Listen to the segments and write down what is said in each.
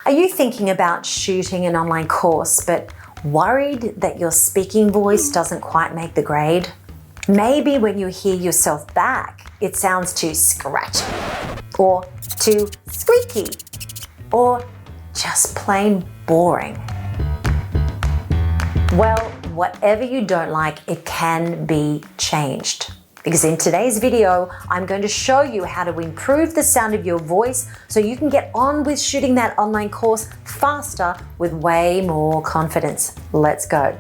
Are you thinking about shooting an online course but worried that your speaking voice doesn't quite make the grade? Maybe when you hear yourself back, it sounds too scratchy, or too squeaky, or just plain boring. Well, whatever you don't like, it can be changed. Because in today's video, I'm going to show you how to improve the sound of your voice so you can get on with shooting that online course faster with way more confidence. Let's go.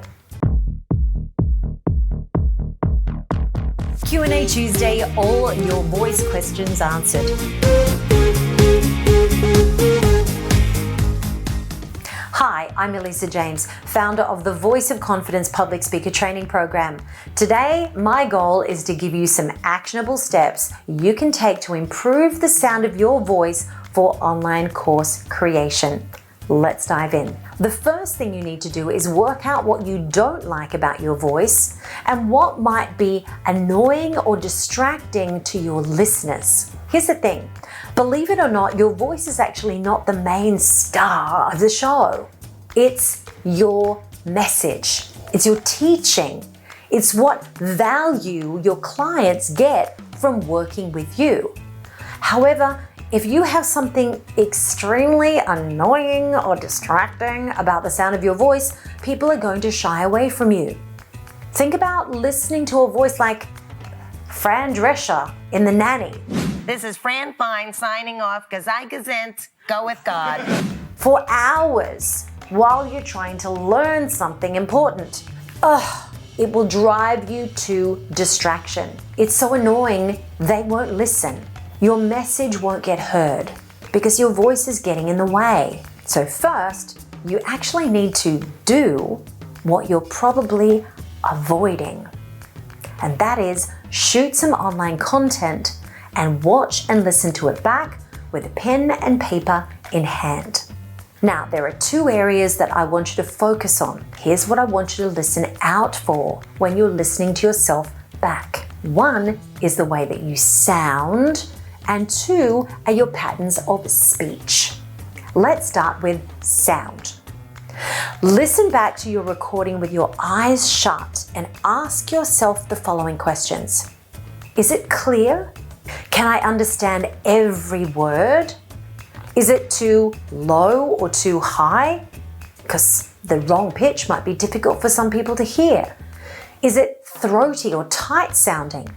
Q&A Tuesday, all your voice questions answered. Hi, I'm Elisa James, founder of the Voice of Confidence Public Speaker Training Program. Today, my goal is to give you some actionable steps you can take to improve the sound of your voice for online course creation. Let's dive in. The first thing you need to do is work out what you don't like about your voice and what might be annoying or distracting to your listeners. Here's the thing, believe it or not, your voice is actually not the main star of the show. It's your message. It's your teaching. It's what value your clients get from working with you. However, if you have something extremely annoying or distracting about the sound of your voice, people are going to shy away from you. Think about listening to a voice like Fran Drescher in The Nanny. This is Fran Fine signing off, 'cause I gazent, go with God. For hours while you're trying to learn something important. It will drive you to distraction. It's so annoying, they won't listen. Your message won't get heard because your voice is getting in the way. So first, you actually need to do what you're probably avoiding. And that is shoot some online content and watch and listen to it back with a pen and paper in hand. Now, there are two areas that I want you to focus on. Here's what I want you to listen out for when you're listening to yourself back. One is the way that you sound, and two are your patterns of speech. Let's start with sound. Listen back to your recording with your eyes shut and ask yourself the following questions. Is it clear? Can I understand every word? Is it too low or too high? Because the wrong pitch might be difficult for some people to hear. Is it throaty or tight sounding?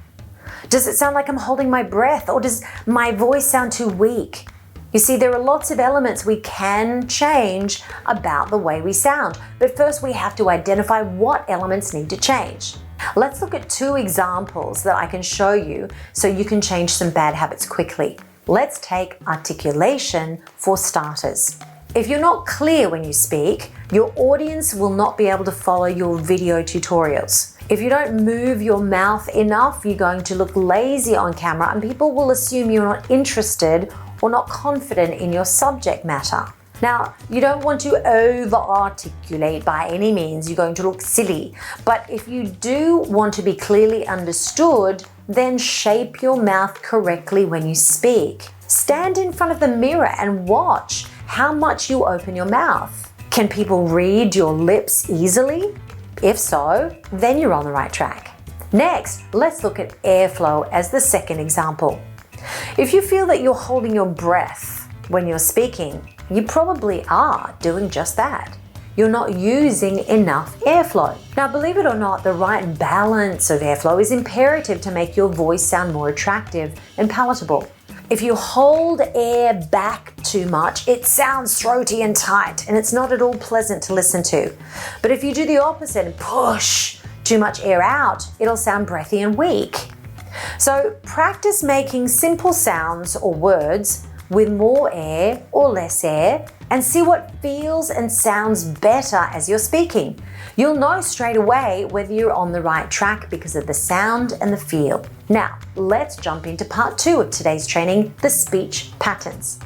Does it sound like I'm holding my breath, or does my voice sound too weak? You see, there are lots of elements we can change about the way we sound, but first we have to identify what elements need to change. Let's look at two examples that I can show you so you can change some bad habits quickly. Let's take articulation for starters. If you're not clear when you speak, your audience will not be able to follow your video tutorials. If you don't move your mouth enough, you're going to look lazy on camera and people will assume you're not interested or not confident in your subject matter. Now, you don't want to over-articulate by any means, you're going to look silly. But if you do want to be clearly understood, then shape your mouth correctly when you speak. Stand in front of the mirror and watch how much you open your mouth. Can people read your lips easily? If so, then you're on the right track. Next, let's look at airflow as the second example. If you feel that you're holding your breath when you're speaking, you probably are doing just that. You're not using enough airflow. Now, believe it or not, the right balance of airflow is imperative to make your voice sound more attractive and palatable. If you hold air back too much, it sounds throaty and tight, and it's not at all pleasant to listen to. But if you do the opposite and push too much air out, it'll sound breathy and weak. So practice making simple sounds or words with more air or less air and see what feels and sounds better as you're speaking. You'll know straight away whether you're on the right track because of the sound and the feel. Now, let's jump into part 2 of today's training, the speech patterns.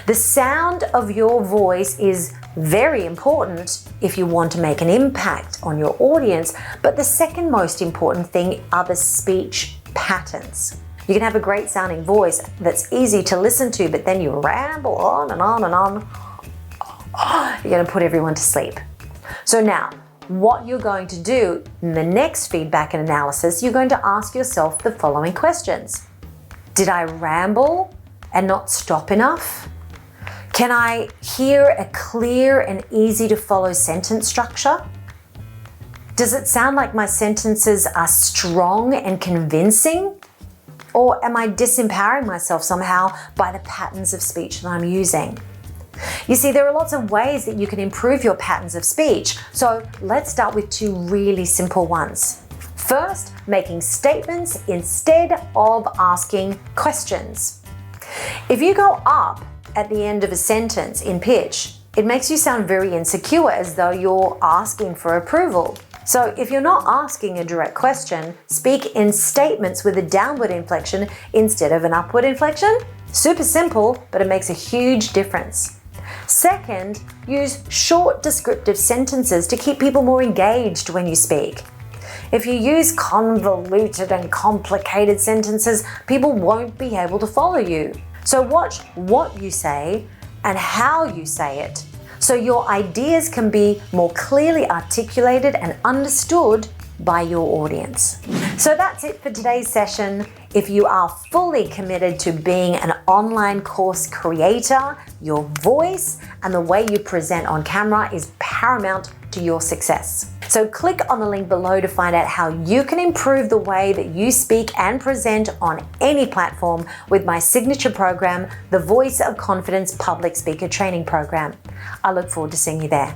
The sound of your voice is very important if you want to make an impact on your audience, but the second most important thing are the speech patterns. You can have a great sounding voice that's easy to listen to, but then you ramble on and on and on You're going to put everyone to sleep. So now, what you're going to do in the next feedback and analysis, you're going to ask yourself the following questions. Did I ramble and not stop enough? Can I hear a clear and easy to follow sentence structure? Does it sound like my sentences are strong and convincing? Or am I disempowering myself somehow by the patterns of speech that I'm using? You see, there are lots of ways that you can improve your patterns of speech. So let's start with two really simple ones. First, making statements instead of asking questions. If you go up at the end of a sentence in pitch, it makes you sound very insecure, as though you're asking for approval. So if you're not asking a direct question, speak in statements with a downward inflection instead of an upward inflection. Super simple, but it makes a huge difference. Second, use short descriptive sentences to keep people more engaged when you speak. If you use convoluted and complicated sentences, people won't be able to follow you. So watch what you say and how you say it, so your ideas can be more clearly articulated and understood by your audience. So that's it for today's session. If you are fully committed to being an online course creator, your voice and the way you present on camera is paramount to your success. So click on the link below to find out how you can improve the way that you speak and present on any platform with my signature program, the Voice of Confidence Public Speaker Training Program. I look forward to seeing you there.